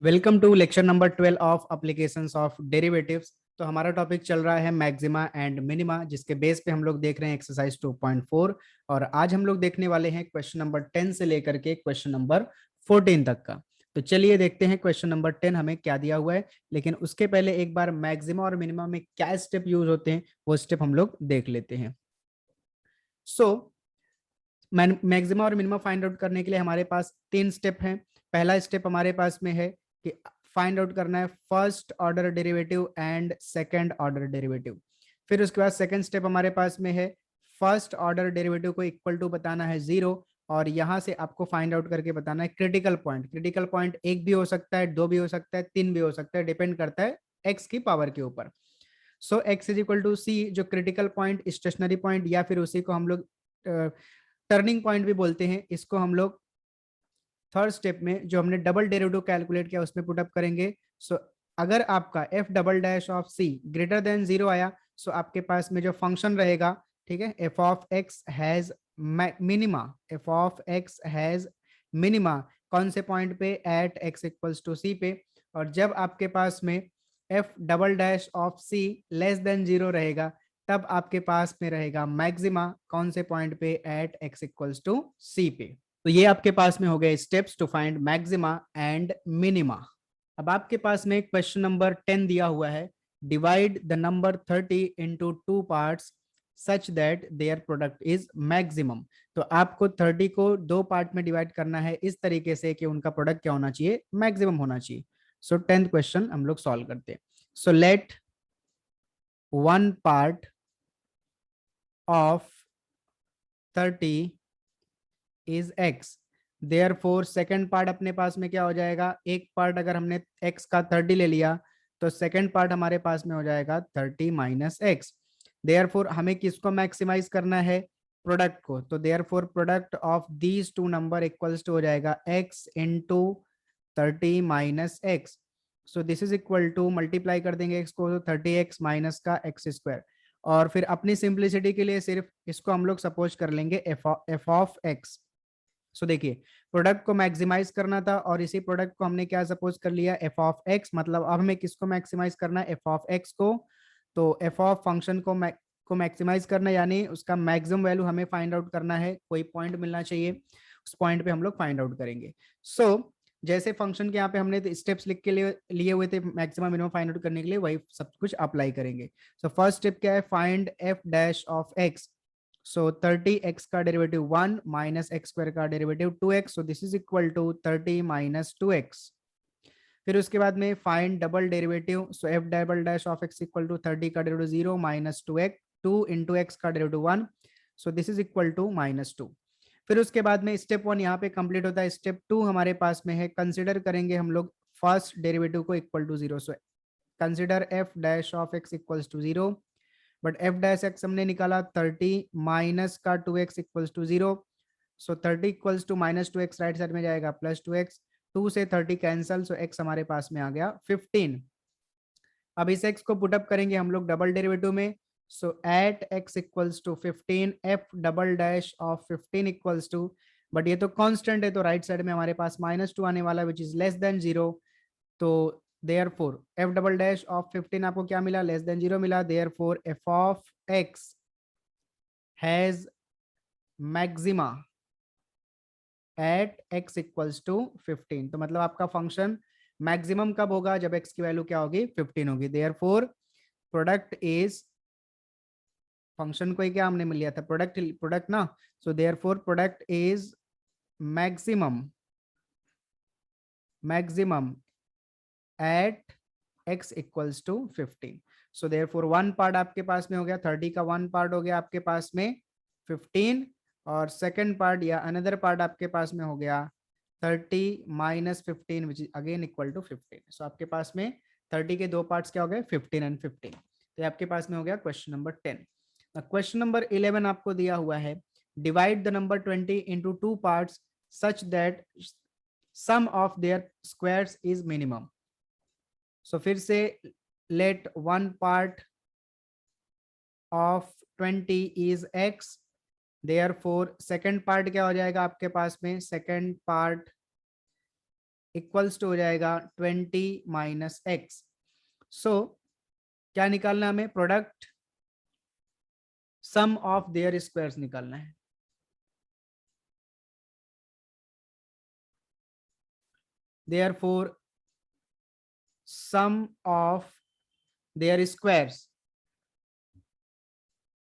Welcome to lecture number 12 of applications of derivatives. तो हमारा topic चल रहा है मैक्सिमा एंड मिनिमा, जिसके बेस पे हम लोग देख रहे हैं एक्सरसाइज 2.4। और आज हम लोग देखने वाले हैं क्वेश्चन नंबर 10 से लेकर के क्वेश्चन नंबर 14 तक का। तो चलिए देखते हैं क्वेश्चन नंबर 10 हमें क्या दिया हुआ है। लेकिन उसके पहले एक बार मैक्सिमा और मिनिमा में क्या स्टेप यूज होते हैं वो स्टेप हम लोग देख लेते हैं। सो मैक्सिमा और मिनिमा फाइंड आउट करने के लिए हमारे पास तीन स्टेप हैं। पहला स्टेप हमारे पास में है कि फाइंड आउट करना है first order derivative and second order derivative. फिर उसके बाद सेकंड स्टेप हमारे पास में है फर्स्ट ऑर्डर डेरिवेटिव को इक्वल टू बताना है 0, और यहां से आपको फाइंड आउट करके बताना है क्रिटिकल पॉइंट। क्रिटिकल पॉइंट एक भी हो सकता है, दो भी हो सकता है, तीन भी हो सकता है, डिपेंड करता है एक्स की पावर के ऊपर। सो एक्स इज इक्वल टू सी, जो क्रिटिकल पॉइंट, स्टेशनरी पॉइंट, या फिर उसी को हम लोग टर्निंग पॉइंट भी बोलते हैं, इसको हम लोग थर्ड स्टेप में जो हमने डबल डेरिवेटिव कैलकुलेट किया उसमें पुटअप करेंगे। सो अगर आपका F double dash of C greater than 0 आया, सो आपके पास में जो फंक्शन रहेगा, ठीक है, F of X has minima, F of X has minima कौन से पॉइंट पे, at X equals to C पे। और जब आपके पास में F double dash of C less than 0 रहेगा, तब आपके पास में रहेगा मैक्सिमा कौन से पॉइंट पे, at X equals to C पे। तो ये आपके पास में हो गए steps to find maxima and minima. अब आपके पास में क्वेश्चन नंबर 10 दिया हुआ है, divide the number 30 into two parts such that their product is maximum. तो आपको 30 को दो पार्ट में डिवाइड करना है इस तरीके से कि उनका प्रोडक्ट क्या होना चाहिए, मैक्सिमम होना चाहिए। सो 10th क्वेश्चन हम लोग सॉल्व करते हैं। So let one part of 30 is x, therefore second part अपने पास में क्या हो जाएगा, एक पार्ट अगर हमने एक्स का 30 ले लिया तो सेकंड पार्ट हमारे पास में हो जाएगा 30 माइनस एक्स। देयरफॉर हमें किसको मैक्सिमाइज करना है, प्रोडक्ट को। तो therefore product of these two number equals to हो जाएगा X into 30 minus X. So this is equal to, multiply कर देंगे एक्स को तो 30x माइनस का एक्स स्क्वायर। और फिर अपनी सिंप्लिसिटी के लिए सिर्फ इसको हम लोग सपोज कर लेंगे एफ ऑफ एक्स। सो देखिए, प्रोडक्ट को मैक्सिमाइज करना था और इसी प्रोडक्ट को हमने क्या सपोज कर लिया, एफ ऑफ एक्स। मतलब अब हमें किसको मैक्सिमाइज करना है, एफ ऑफ एक्स को। तो एफ ऑफ फंक्शन को मैक्सिमाइज करना, यानी उसका मैक्सिमम वैल्यू हमें फाइंड आउट करना है, कोई पॉइंट मिलना चाहिए, उस पॉइंट पे हम लोग फाइंड आउट करेंगे। सो जैसे फंक्शन के यहाँ पे हमने स्टेप्स लिख के लिए हुए थे मैक्सिमम मिनिमम फाइंड आउट करने के लिए, वही सब कुछ अप्लाई करेंगे। सो फर्स्ट स्टेप क्या है, find f dash of x. So 30x का डेरिवेटिव 1 माइनस एक्स स्क्वायर का derivative 2x, so this is equal to 30 minus 2x। फिर उसके बाद में find double derivative, so f double dash of x equal to 30 का derivative 0 minus 2x, 2 into x का derivative 1, so this is equal to minus 2। फिर उसके बाद में स्टेप 1 यहाँ पे कंप्लीट होता है। स्टेप 2 हमारे पास में है, कंसिडर करेंगे हम लोग फर्स्ट डेरिवेटिव को equal to 0। So consider F dash of x equals to 0, but F dash X हमने निकाला 30 माइनस का 2x equals to 0। So 30 equals to minus 2x, right side में जाएगा प्लस 2x, 2 से 30 कैंसल, सो x हमारे पास में आ गया 15। अब इस x को पुटअप करेंगे हम लोग डबल डेरिवेटिव में। So at x equals to 15, f double dash of 15 equals to, but ये तो कांस्टेंट है तो राइट साइड में हमारे पास -2 आने वाला है विच इज लेस देन 0। तो therefore F double dash of 15 आपको क्या मिला, लेस देन 0 मिला। Therefore F of X has maxima at X equals to 15। तो मतलब आपका फंक्शन मैक्सिमम कब होगा, जब एक्स की वैल्यू क्या होगी, 15 होगी। देयरफॉर प्रोडक्ट इज, फंक्शन को ही क्या हमने मिल लिया था, प्रोडक्ट, प्रोडक्ट ना। So therefore product is maximum, maximum at x equals to 15। So therefore one part आपके पास में हो गया, 30 का वन पार्ट हो गया आपके पास में 15, और सेकंड पार्ट या अनदर पार्ट आपके पास में हो गया 30 minus 15 which is again equal to 15। So आपके पास में 30 के दो पार्ट्स क्या हो गए, 15 एंड 15। तो आपके पास में हो गया क्वेश्चन नंबर 10। क्वेश्चन नंबर 11 आपको दिया हुआ है, divide the number 20 into two parts such that sum of their squares is minimum. So फिर से let one part of 20 is x, therefore second part क्या हो जाएगा आपके पास में, सेकंड पार्ट इक्वल्स टू हो जाएगा 20 माइनस एक्स। सो क्या निकालना है हमें? Product sum of their squares निकालना है। Therefore sum of their squares,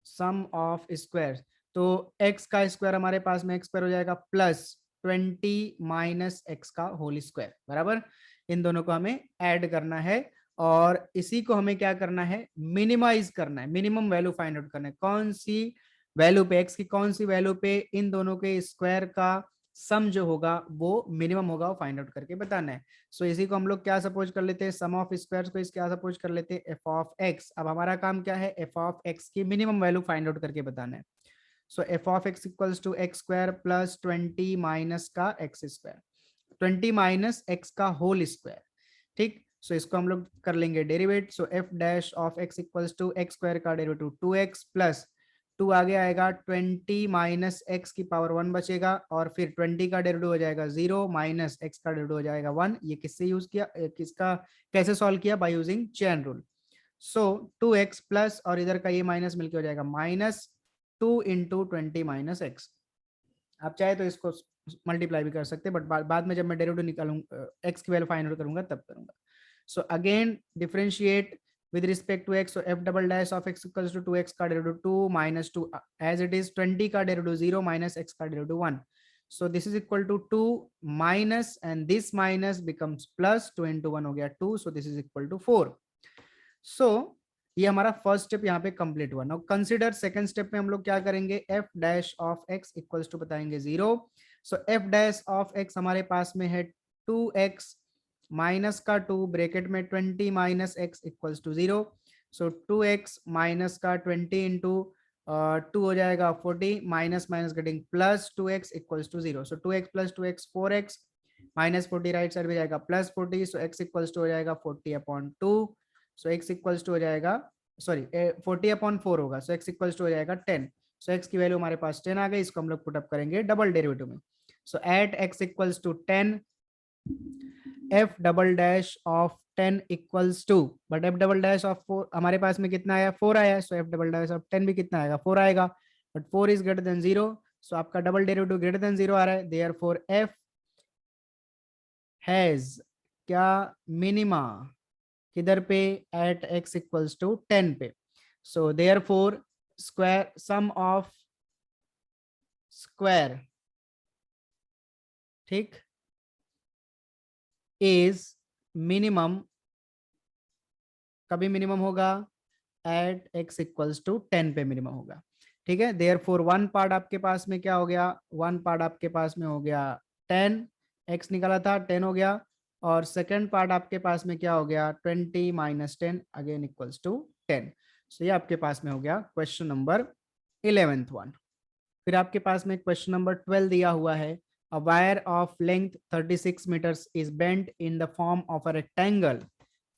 sum of square, तो x का स्क्वायर हमारे पास में x स्क्वायर हो जाएगा प्लस 20 माइनस एक्स का होल स्क्वायर बराबर। इन दोनों को हमें ऐड करना है और इसी को हमें क्या करना है? मिनिमाइज करना है, मिनिमम वैल्यू फाइंड आउट करना है। कौन सी वैल्यू पे, x की कौन सी वैल्यू पे इन दोनों के स्क्वायर का सम जो होगा वो मिनिमम होगा, वो फाइंड आउट करके बताना है। सो इसी को हम लोग क्या सपोज कर लेते हैं? सम ऑफ स्क्वायर्स को इस क्या सपोज कर लेते हैं? F of x. अब हमारा काम क्या है? एफ ऑफ एक्स की मिनिमम वैल्यू फाइंड आउट करके बताना है। So f of x equals to x square plus 20 minus का एक्स स्क्वायर, 20 माइनस एक्स का होल स्क्वायर। ठीक, सो इसको हम लोग कर लेंगे derivate. So f dash of x equals to x square का डेरिवेटिव 2x प्लस 2 आगे आएगा 20 माइनस एक्स की पावर 1 बचेगा और फिर 20 का डेरिवेटिव हो जाएगा 0 माइनस एक्स का डेरिवेटिव हो जाएगा 1। ये किससे यूज किया, किसका कैसे सॉल्व किया? By using chain rule. So 2x plus और इधर का ये माइनस मिलके हो जाएगा माइनस 2 इंटू 20 माइनस एक्स। आप चाहे तो इसको मल्टीप्लाई भी कर सकते हैं, बट बाद में जब मैं डेरिवेटिव निकालूंगा, एक्स की वैल्यू फाइंड आउट करूंगा तब करूंगा। So again differentiate with respect to x, so f double dash of x equals to 2x का derivative 2 minus 2 as it is 20 का derivative 0 minus x का derivative 1, so this is equal to 2 minus and this minus becomes plus 2 into 1 हो गया 2, so this is equal to 4। so ये हमारा first step यहाँ पे complete हुआ। नाउ कंसीडर सेकंड स्टेप में हम लोग क्या करेंगे? f dash of x equals to बताएंगे 0। So f dash of x हमारे पास में है 2x माइनस का 2 ब्रैकेट में 20 minus X equals to 0। So 2x minus का 20 इंटू 2 हो जाएगा 40 minus minus getting plus 2x equals to 0। So 2x plus 2x 4x minus 40 right side में जाएगा plus 40। So x equals to हो जाएगा 40/2। सो x equals to हो जाएगा, sorry 40/4 होगा। सो x इक्वल्स टू हो जाएगा 10। सो x की वैल्यू हमारे पास 10 आ गई। इसको हम लोग पुट अप करेंगे डबल डेरिवेटिव में। So at x equals to 10 f double dash of 10 equals to, but f double dash of 4 हमारे पास में कितना आया? 4 आया। So f double dash of 10 भी कितना आएगा? 4 आएगा, but 4 is greater than 0। So आपका डबल डेरिवेटिव ग्रेटर देन 0 आ रहा है। देयरफॉर f हैज क्या? मिनिमा किधर पे? एट x इक्वल्स टू 10 पे। So therefore square sum of square, ठीक, इज मिनिमम, कभी मिनिमम होगा? एट x इक्वल्स टू 10 पे मिनिमम होगा। ठीक है, देयरफॉर वन पार्ट आपके पास में क्या हो गया? वन पार्ट आपके पास में हो गया 10, x निकाला था 10 हो गया, और सेकंड पार्ट आपके पास में क्या हो गया? 20 माइनस 10 अगेन इक्वल्स टू 10। सो ये आपके पास में हो गया क्वेश्चन नंबर 11th वन। फिर आपके पास में क्वेश्चन नंबर 12 दिया हुआ है। A wire of length 36 metres is bent in the form of a rectangle,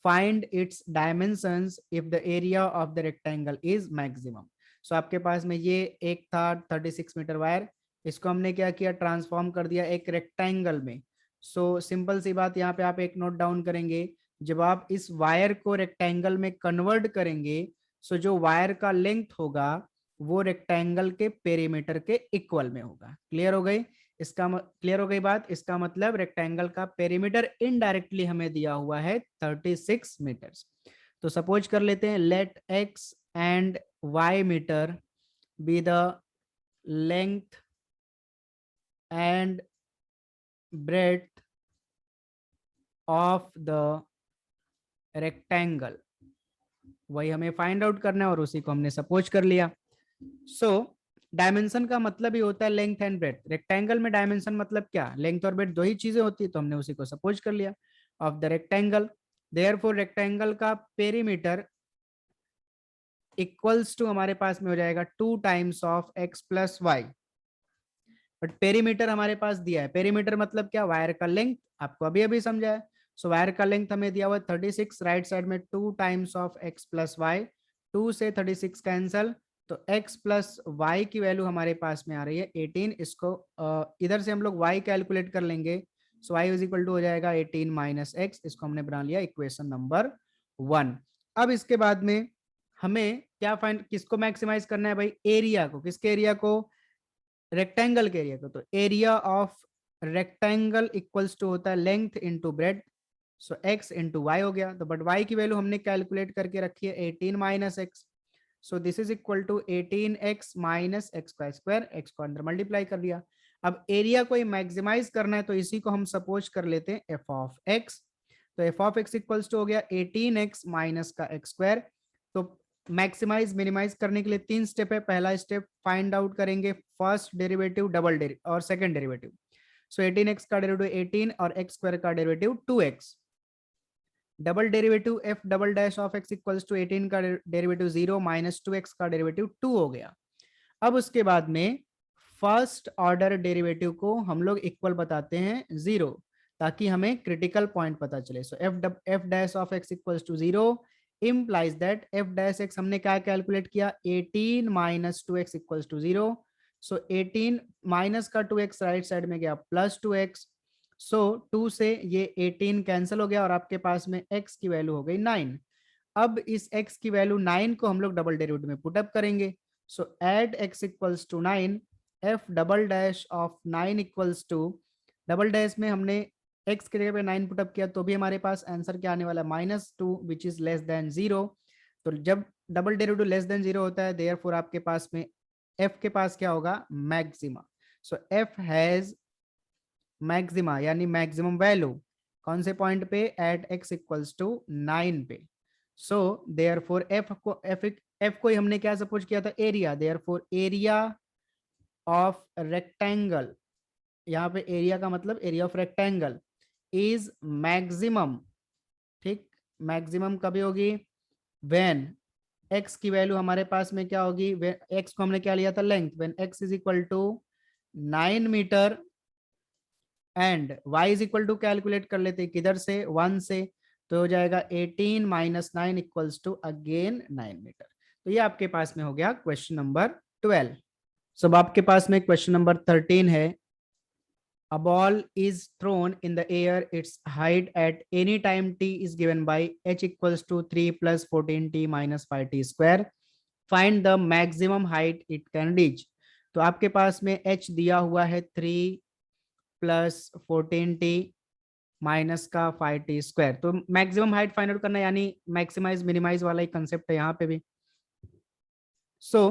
find its dimensions if the area of the rectangle is maximum. So आपके पास में ये एक था 36 मीटर वायर, इसको हमने क्या किया? ट्रांसफॉर्म कर दिया एक रेक्टेंगल में। सो सिंपल सी बात, यहाँ पे आप एक नोट डाउन करेंगे, जब आप इस वायर को रेक्टेंगल में कन्वर्ट करेंगे, सो जो वायर का लेंथ होगा वो रेक्टेंगल के पेरीमीटर के इक्वल में होगा। क्लियर हो गई? क्लियर हो गई बात? इसका मतलब रेक्टेंगल का पेरीमीटर इनडायरेक्टली हमें दिया हुआ है 36 मीटर्स। तो सपोज कर लेते हैं, let X and Y meter be the length and breadth of the rectangle, वही हमें फाइंड आउट करना है और उसी को हमने सपोज कर लिया। सो डायमेंशन का मतलब ही होता है लेंथ एंड ब्रेड्थ। रेक्टेंगल में डायमेंशन मतलब क्या? लेंथ और ब्रेड्थ दो ही चीजें होती है, तो हमने उसी को सपोज कर लिया of the rectangle. Therefore rectangle का पेरीमीटर इक्वल्स टू हमारे पास में हो जाएगा 2 times of x plus Y. But perimeter हमारे पास दिया है, पेरीमीटर मतलब क्या? वायर का लेंथ, आपको अभी अभी समझा है। सो वायर का लेंथ हमें दिया हुआ है 36, राइट साइड में 2 times of x plus Y, 2 से 36 कैंसल, तो x प्लस वाई की वैल्यू हमारे पास में आ रही है 18। इसको इधर से हम लोग y कैलकुलेट कर लेंगे, सो y इज इक्वल टू हो जाएगा 18 माइनस एक्स, इसको हमने बना लिया इक्वेशन नंबर 1। अब इसके बाद में हमें क्या फाइंड, किसको मैक्सिमाइज करना है भाई, एरिया को। किसके एरिया को, रेक्टेंगल के एरिया को। तो area of rectangle equals to होता है length into breadth, so x into Y हो गया। तो बट y की वैल्यू हमने कैलकुलेट करके रखी है 18 minus X, so this is equal to 18x minus x का स्क्वायर, एक्स को अंदर मल्टीप्लाई कर दिया। अब एरिया को मैक्सिमाइज करना है तो इसी को हम सपोज कर लेते हैं एफ ऑफ एक्स। तो F of x equals to हो गया 18x माइनस का एक्स स्क्वायर। तो मैक्सिमाइज मिनिमाइज करने के लिए 3 स्टेप है। पहला स्टेप फाइंड आउट करेंगे फर्स्ट डेरिवेटिव, डबल डेरिवेटिव और सेकंड डेरिवेटिव। सो 18x का डेरिवेटिव 18 और एक्स स्क्वायर का derivative 2x। Double derivative F double dash of x equals to 18 का डेरिवेटिव 0 माइनस 2x का डेरिवेटिव 2 हो गया। अब उसके बाद में फर्स्ट ऑर्डर डेरिवेटिव को हम लोग इक्वल बताते हैं 0, ताकि हमें क्रिटिकल पॉइंट पता चले। So f dash of x equals to 0 implies that f dash x हमने क्या कैलकुलेट किया, 18 minus 2x equals to 0। So 18 minus का 2x राइट साइड में गया प्लस 2x, सो 2 से ये 18 कैंसिल हो गया और आपके पास में x की वैल्यू हो गई 9। अब इस x की वैल्यू 9 को हम लोग डबल डेरिवेटिव में पुटअप करेंगे। So at x equals to 9, f double dash of 9 equals to, double dash में हमने x की जगह पे 9 पुटअप किया तो भी हमारे पास आंसर क्या आने वाला है, -2 विच इज लेस देन 0। तो जब डबल डेरिवेटिव लेस देन 0 होता है, देयरफॉर आपके पास में f के पास क्या होगा, maxima. So f has maxima यानी मैक्सिमम वैल्यू कौन से पॉइंट पे, एट x इक्वल्स टू 9 पे। सो देयरफॉर f को ही हमने क्या सपोज किया था, area. Therefore area of rectangle, यहाँ पे एरिया का मतलब area of rectangle is maximum. ठीक, मैक्सिमम कभी होगी, व्हेन x की वैल्यू हमारे पास में क्या होगी, x को हमने क्या लिया था, length, when x is equal to 9 meter and y is equal to calculate कर लेते हैं किधर से, 1 से। तो हो जाएगा 18 minus 9 equals to again 9 meter. तो ये आपके पास में हो गया क्वेश्चन नंबर 12। सब आपके पास में क्वेश्चन नंबर 13 है। A ball is thrown in the air. Its height at any time t is given by h equals to 3 plus 14t minus 5t square. Find the maximum height it can reach. तो आपके पास में h दिया हुआ है 3 plus 14t minus का 5t square. तो maximum height find out करना है, यानी मैक्सिमाइज मिनिमाइज वाला ही कंसेप्ट है यहाँ पे भी। सो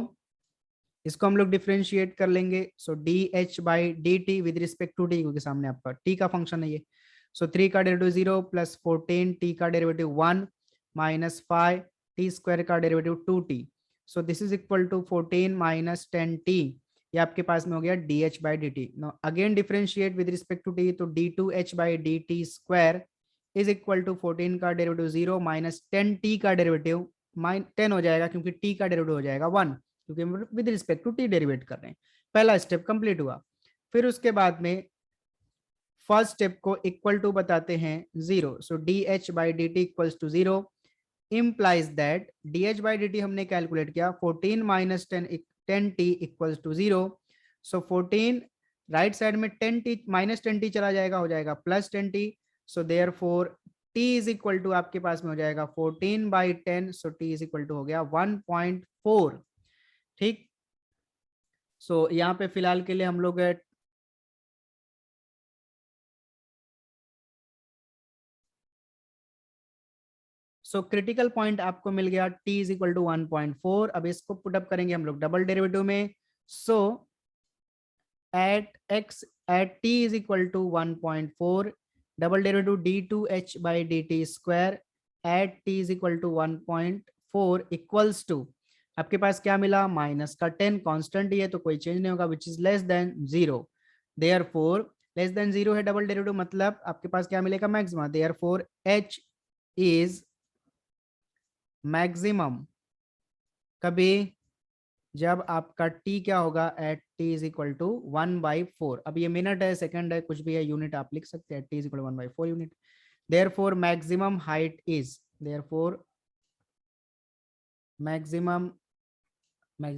इसको हम लोग डिफरेंशिएट कर लेंगे। So d h by d t with respect to t, क्योंकि सामने आपका टी का फंक्शन है ये। सो 3 का डेरिवेटिव 0 प्लस 14 टी का डेरिवेटिव 1 माइनस 5 टी स्क्वायर का derivative 2t। So this is equal to 14 minus 10t, ये आपके पास में हो गया d h by d t. No again differentiate with respect to t, तो d two h by d t square is equal to 14 का derivative 0 minus 10t का derivative 10 हो जाएगा, क्योंकि t का डेरिवेटिव हो जाएगा 1, क्योंकि हम with respect to T derivate कर रहे हैं। पहला स्टेप कंप्लीट हुआ। फिर उसके बाद में फर्स्ट स्टेप को इक्वल टू बताते हैं 0। So d h by d t equals to 0 implies that dh by dt हमने कैलकुलेट किया 14 minus 10t equals to 0। So 14 right side में 10t माइनस 10t चला जाएगा, हो जाएगा plus 10t। So therefore t is equal to आपके पास में हो जाएगा 14 by 10। So t is equal to हो गया 1.4। ठीक, सो यहाँ पे फिलहाल के लिए हम लोग सो क्रिटिकल पॉइंट आपको मिल गया t इज इक्वल टू 1.4। अब इसको पुटअप करेंगे हम लोग डबल डेरिवेटिव में। So at x at t is equal to 1.4, double derivative d two h by d t square at t is equal to 1.4 equals to आपके पास क्या मिला, माइनस का 10, कांस्टेंट ही है तो कोई चेंज नहीं होगा, which is less than 0। Therefore less than 0 है डबल डेरिवेटिव, मतलब आपके पास क्या मिलेगा, maxima. Therefore h is maximum कभी जब आपका t क्या होगा, at t is equal to 1/4। अब ये मिनट है, सेकंड है, कुछ भी है, यूनिट आप लिख सकते हैं, t is equal to 1/4 unit. Therefore maximum height is, therefore maximum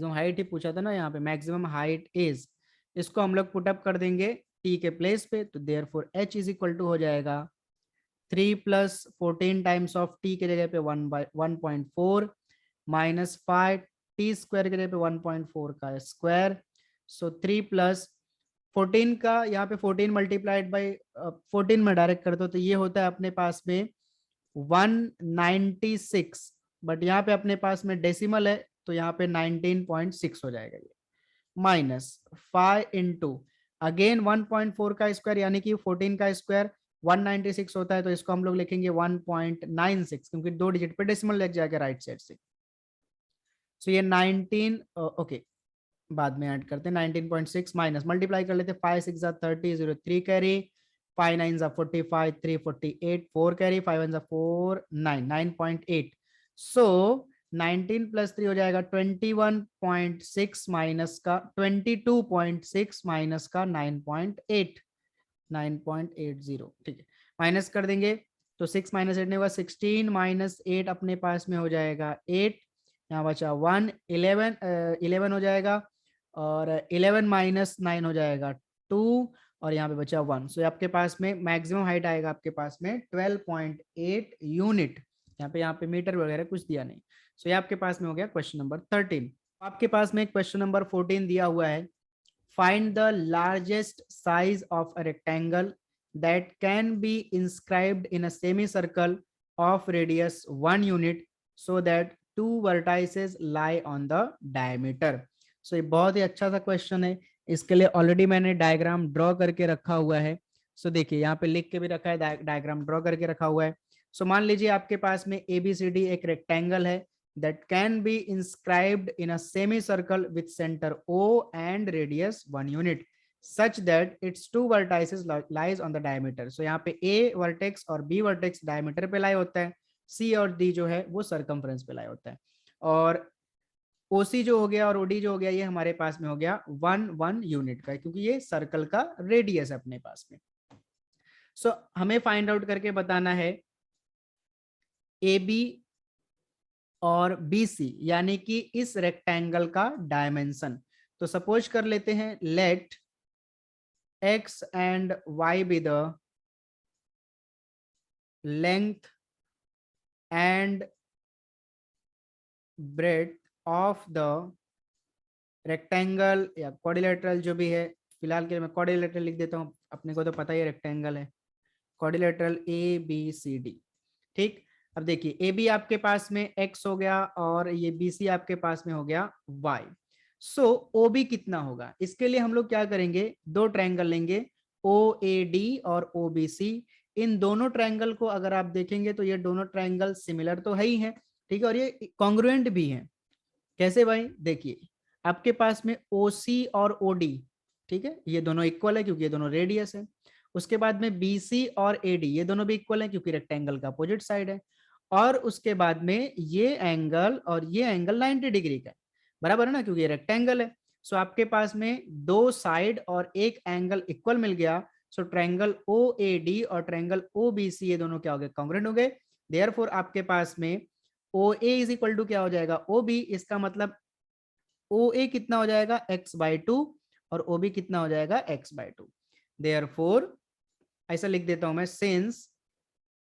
height ही पूछा था ना यहाँ पे, मैक्सिमम हाइट इज, इसको हम लोग पुटअप कर देंगे टी के प्लेस पे, तो therefore h is equal to हो जाएगा 3 प्लस 14 टाइम्स ऑफ टी के जगह पे 1/1.4 माइनस 5 टी स्क्वायर के जगह पे 1.4 का स्क्वायर। सो 3 प्लस 14 का यहाँ पे 14 मल्टीप्लाइड बाई 14 में डायरेक्ट कर दो तो ये होता है अपने पास में 196, बट यहाँ पे अपने पास में डेसिमल है तो यहाँ पे 19.6 हो जाएगा ये, माइनस 5 इंटू अगेन 1.4 का स्क्वायर यानी कि 14 का स्क्वायर 196 होता है, तो इसको हम लोग लिखेंगे 1.96 क्योंकि 2 डिजिट पे डेसिमल लग जाएगा राइट साइड से। सो ये 19 ओके बाद में ऐड करते हैं 19.6 माइनस मल्टीप्लाई कर लेते हैं 5 6 30 0 3 कैरी 5 9 45 3 48 4 कैरी 5 1 4 9 9.8। सो 19 प्लस 3 हो जाएगा 21.6 माइनस का 22.6 माइनस का 9.8 9.80 ठीक है, माइनस कर देंगे तो 6 माइनस 8 नहीं होगा 16 माइनस 8 अपने पास में हो जाएगा 8, यहाँ बचा 1 11 हो जाएगा और 11 माइनस 9 हो जाएगा 2 और यहाँ पे बचा 1। सो आपके पास में मैक्सिमम हाइट आएगा आपके पास में 12.8 यूनिट। यहाँ पे मीटर वगैरह कुछ दिया नहीं। सो ये आपके पास में हो गया क्वेश्चन नंबर 13। आपके पास में क्वेश्चन नंबर 14 दिया हुआ है, find the largest size of a rectangle that can be inscribed in a semicircle of radius 1 unit so that two vertices lie on the diameter। सो ये बहुत ही अच्छा सा क्वेश्चन है, इसके लिए ऑलरेडी मैंने डायग्राम ड्रॉ करके रखा हुआ है। सो देखिए यहाँ पे लिख के भी रखा है, डायग्राम ड्रॉ करके रखा हुआ है। सो मान लीजिए आपके पास में ABCD एक रेक्टेंगल है that can be inscribed in a semicircle with center O and radius 1 unit such that its two vertices lies on the diameter। so यहाँ पे A vertex और B vertex diameter पे लाई होता है, C और D जो है वो circumference पे लाई होता है, और OC जो हो गया और OD जो हो गया ये हमारे पास में हो गया 1 यूनिट का, क्योंकि ये सर्कल का रेडियस है अपने पास में। सो हमें फाइंड आउट करके बताना है AB और BC यानी कि इस रेक्टेंगल का डायमेंशन। तो सपोज कर लेते हैं late x and y be the length and breadth of the rectangle या quadrilateral जो भी है, फिलहाल के लिए मैं quadrilateral लिख देता हूँ, अपने को तो पता ही रेक्टेंगल है, quadrilateral ABCD। ठीक, अब देखिए AB आपके पास में x हो गया और ये BC आपके पास में हो गया y। सो OB कितना होगा, इसके लिए हम लोग क्या करेंगे, दो ट्रायंगल लेंगे OAD और OBC। इन दोनों ट्रायंगल को अगर आप देखेंगे तो ये दोनों ट्रायंगल सिमिलर तो है ही है, ठीक है, और ये कॉन्ग्रुएंट भी है। कैसे भाई, देखिए आपके पास में OC और OD, ठीक है, ये दोनों इक्वल है क्योंकि ये दोनों रेडियस है। उसके बाद में BC और AD ये दोनों भी इक्वल है क्योंकि रेक्टेंगल का अपोजिट साइड है। और उसके बाद में ये एंगल और ये एंगल 90 डिग्री का है, बराबर है ना, क्योंकि ये रेक्टेंगल है। सो आपके पास में दो साइड और एक एंगल इक्वल मिल गया। सो ट्रायंगल OAD और ट्रायंगल OBC ये दोनों क्या हो गए, कॉन्ग्रुएंट हो गए। देयरफॉर आपके पास में OA इज इक्वल टू क्या हो जाएगा, OB। इसका मतलब OA कितना हो जाएगा, x/2 और OB कितना हो जाएगा, x/2। देयरफॉर ऐसा लिख देता हूं मैं, since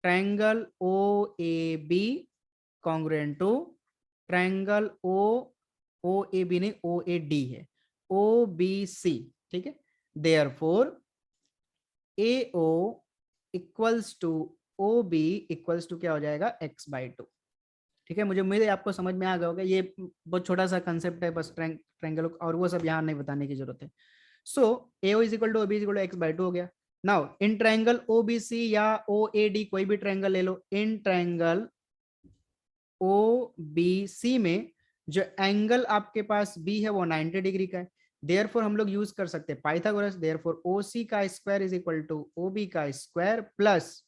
triangle OAB congruent to triangle OAB नहीं OAD है, OBC, ठीक है। Therefore AO equals to OB equals to क्या हो जाएगा, x/2। ठीक है, मुझे उम्मीद है आपको समझ में आ गया होगा, ये बहुत छोटा सा कंसेप्ट है, बस ट्रायंगल और वो सब यहाँ नहीं बताने की जरूरत है। So AO is equal to OB is equal to x/2 हो गया। नाउ इन ट्रायंगल OBC या OAD कोई भी ट्रायंगल ले लो, इन ट्रायंगल OBC में जो एंगल आपके पास B है वो 90 डिग्री का है। देयरफॉर हम लोग यूज कर सकते हैं पाइथागोरस। देयरफॉर OC का square is equal to OB का स्क्वायर प्लस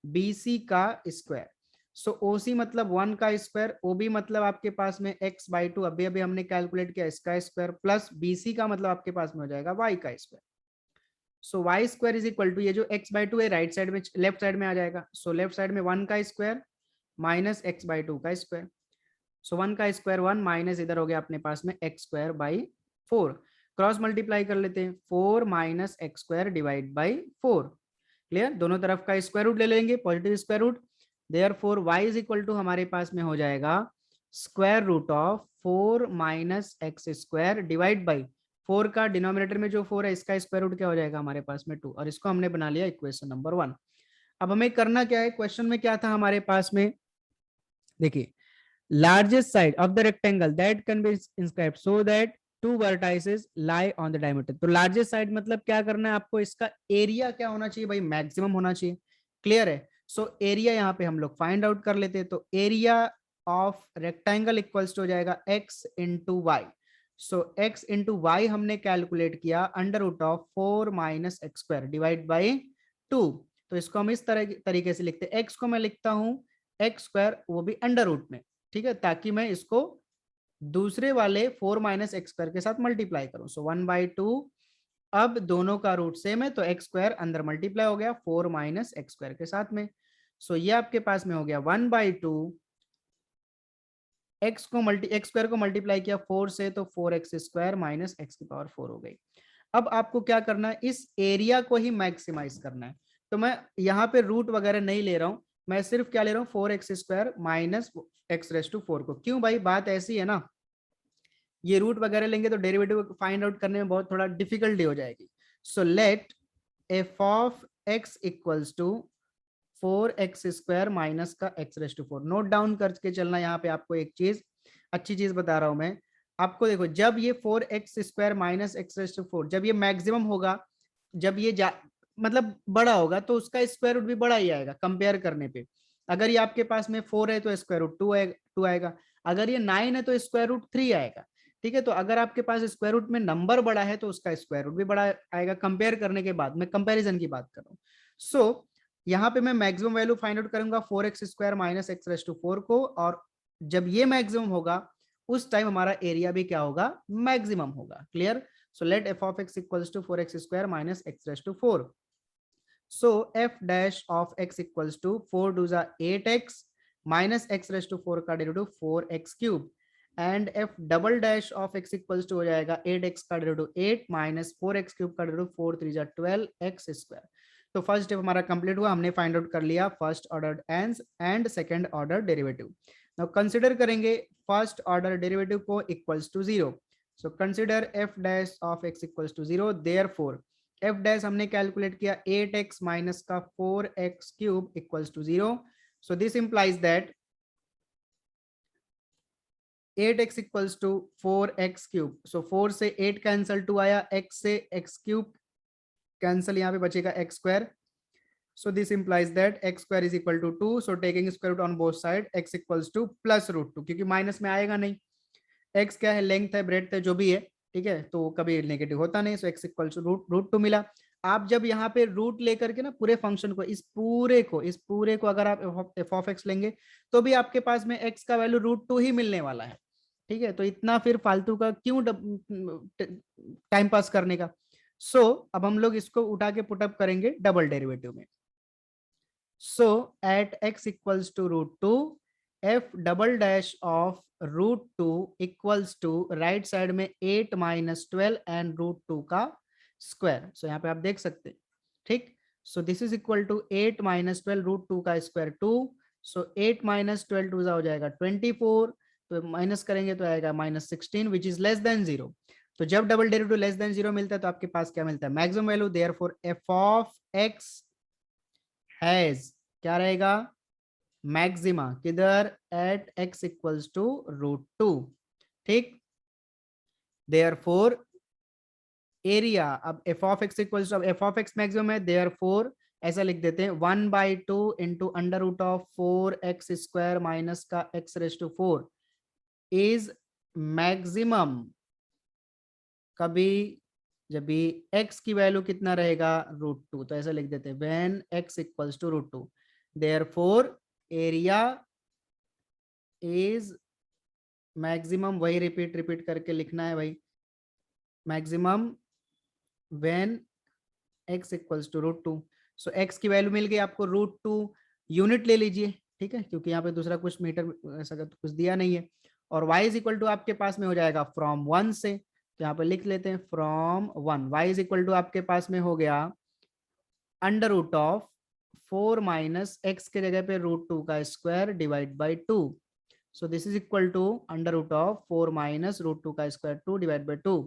BC का स्क्वायर। सो OC मतलब 1 का स्क्वायर, OB मतलब आपके पास में x/2 अभी अभी हमने कैलकुलेट किया, इसका स्क्वायर प्लस BC का मतलब आपके पास में हो जाएगा y का square. So y square is equal to ये जो x/2 है राइट साइड में लेफ्ट साइड में आ जाएगा। सो लेफ्ट साइड में 1 का स्क्वायर माइनस x/2 का स्क्वायर। सो 1 का स्क्वायर 1 माइनस इधर हो गया अपने पास में x² by 4। क्रॉस मल्टीप्लाई कर लेते हैं, 4 minus x square divide by 4। Clear, दोनों तरफ का स्क्वायर रूट ले लेंगे, positive square root. Therefore y is equal to हमारे पास में हो जाएगा square root of 4 minus x square divide by 4 का डिनोमिनेटर में जो 4 है इसका स्क्वायर रूट क्या हो जाएगा हमारे पास में 2, और इसको हमने बना लिया इक्वेशन नंबर 1। अब हमें करना क्या है, क्वेश्चन में क्या था हमारे पास में, देखिए largest side of the rectangle that can be inscribed so that 2 vertices lie on the diameter। तो लार्जेस्ट साइड मतलब क्या करना है आपको, इसका एरिया क्या होना चाहिए भाई, मैक्सिमम होना चाहिए। क्लियर है, सो एरिया यहाँ पे हम लोग फाइंड आउट कर लेते हैं। तो area of rectangle equals to हो जाएगा x into Y. So x into Y हमने कैलकुलेट किया under root of 4 minus x square divide by 2। तो इसको हम इस तरह तरीके से लिखते हैं, x को मैं लिखता हूं एक्स स्क्वायर वो भी अंडर रूट में, ठीक है, ताकि मैं इसको दूसरे वाले 4 माइनस एक्स स्क्वायर के साथ मल्टीप्लाई करूं। सो 1/2, अब दोनों का रूट सेम है तो एक्स स्क्वायर अंदर मल्टीप्लाई हो गया 4 माइनस एक्स स्क्वायर के साथ में। सो ये आपके पास में हो गया 1/2, एक्स स्क्वायर को मल्टीप्लाई किया 4 से तो 4x स्क्वायर माइनस एक्स की पावर 4 हो गई। अब आपको क्या करना है, इस एरिया को ही मैक्सिमाइज करना है। तो मैं यहाँ पे रूट वगैरह नहीं ले रहा हूं, मैं सिर्फ क्या ले रहा हूँ 4x square minus X raise to 4 को। क्यों भाई, बात ऐसी है ना, ये रूट वगैरह लेंगे तो डेरिवेटिव फाइंड आउट करने में बहुत थोड़ा डिफिकल्टी हो जाएगी। So let F of x equals to 4x square minus का x raise to 4। Note down करके चलना, यहाँ पे आपको एक चीज अच्छी चीज बता रहा हूं मैं आपको। देखो जब ये 4x square minus X raise to 4 जब ये मैक्सिमम होगा, जब ये मतलब बड़ा होगा तो उसका स्क्वायर रूट भी बड़ा ही आएगा कंपेयर करने पे। अगर ये आपके पास में 4 है तो स्क्वायर रूट 2 आएगा, अगर ये 9 है तो स्क्वायर रूट 3 आएगा। ठीक है, तो अगर आपके पास स्क्वायर रूट में नंबर बड़ा है तो उसका स्क्वायर रूट भी बड़ा आएगा कंपेयर करने के बाद। मैं कंपेरिजन की बात कर रहा हूँ। सो यहाँ पे मैं मैक्सिमम वैल्यू फाइंड आउट करूंगा 4x square minus X raise to 4 को, और जब ये मैक्सिमम होगा उस टाइम हमारा एरिया भी क्या होगा, मैक्सिमम होगा। Clear, so let F of x equals to 4x square minus X raise to 4। So f dash of x equals to 4 2 जा 8x minus x raised to 4 का derivative 4x cube, and f double dash of x equals to हो जाएगा 8x का derivative 8 minus 4x cube का derivative 4 3 जा 12x square. तो first step हमारा complete हुआ, हमने फाइंड आउट कर लिया first order and second order derivative. Now consider करेंगे फर्स्ट ऑर्डर डेरिवेटिव को equals to 0। So consider f dash of x equals to 0, therefore f dash हमने calculate किया 8x माइनस का 4x cube equals to 0। So this implies that 8x equals to 4x cube. So 4 से 8 cancel, 2 आया, x से x cube cancel, यहाँ पे बचेगा x square. So this implies that x square is equal to 2। So taking square root on both side x equals to plus root 2, क्योंकि minus में आएगा नहीं, x क्या है, लेंथ है, ब्रेड्थ है, जो भी है, ठीक है, तो कभी नेगेटिव होता नहीं। सो x इक्वल टू रूट 2 मिला। आप जब यहाँ पे रूट लेकर के ना पूरे फंक्शन को, इस पूरे को अगर आप एफ ऑफ एक्स लेंगे तो भी आपके पास में x का वैल्यू रूट 2 ही मिलने वाला है। ठीक है, तो इतना फिर फालतू का क्यों टाइम पास करने का। सो अब हम लोग इसको उठा के पुटअप करेंगे डबल डेरिवेटिव में। So at x equals to root 2 f double dash of root 2 equals to right side में 8 माइनस 12 एंड रूट 2 का स्क्वायर। सो यहाँ पे आप देख सकते हैं, ठीक। So this is equal to 8 minus 12 root 2 का स्क्वायर 2। सो 8 माइनस 12 2 हो जाएगा 24, तो माइनस करेंगे तो आएगा minus 16 which is less than 0। तो जब डबल डेरिवेटिव लेस देन 0 मिलता है तो आपके पास क्या मिलता है, maximum value. Therefore F of X has क्या रहेगा, मैक्सिमा, किधर, at x equals to root 2। ठीक, देयरफॉर एरिया, अब F of x equals to, अब एफ ऑफ एक्स मैक्सिमम है, देयरफॉर ऐसा लिख देते हैं 1/2 into under root of 4x square minus का x raise to 4 is maximum कभी जब भी x की वैल्यू कितना रहेगा, रूट 2। तो ऐसा लिख देते हैं when x equals to root 2, therefore area is maximum, वही रिपीट करके लिखना है भाई, maximum when x equals to root 2। So x की वैल्यू मिल गई आपको रूट 2, यूनिट ले लीजिए, ठीक है, क्योंकि यहाँ पे दूसरा कुछ मीटर ऐसा कुछ दिया नहीं है। और y इज इक्वल टू आपके पास में हो जाएगा फ्रॉम 1 से, तो यहाँ पे लिख लेते हैं from 1, y is equal to आपके पास में हो गया under root of 4 minus X के जगह पे √2 का square divide by 2. So this is equal to under root of 4 minus √2 का स्क्वायर 2 डिवाइड बाई 2.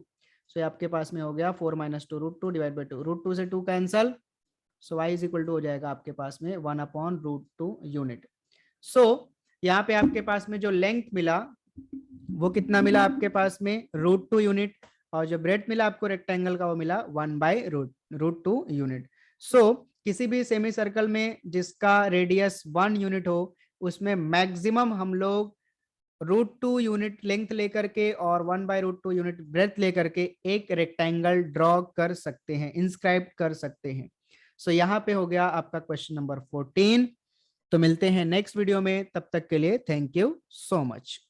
सो ये आपके पास में हो गया 4 माइनस 2 √2 डिवाइड बाई 2. √2 से 2 cancel. So y is equal to हो जाएगा आपके पास में 1/√2 यूनिट. सो यहाँ पे आपके पास में जो लेंथ मिला वो कितना मिला आपके पास में √2 यूनिट, और जो ब्रेड मिला आपको रेक्टेंगल का वो मिला 1/√2 यूनिट. सो किसी भी सेमी सर्कल में जिसका रेडियस 1 यूनिट हो उसमें मैक्सिमम हम लोग √2 यूनिट लेंथ लेकर के और 1/√2 यूनिट ब्रेथ लेकर के एक रेक्टेंगल ड्रॉ कर सकते हैं, इंस्क्राइब कर सकते हैं. सो यहाँ पे हो गया आपका क्वेश्चन नंबर 14. तो मिलते हैं नेक्स्ट वीडियो में, तब तक के लिए थैंक यू सो मच.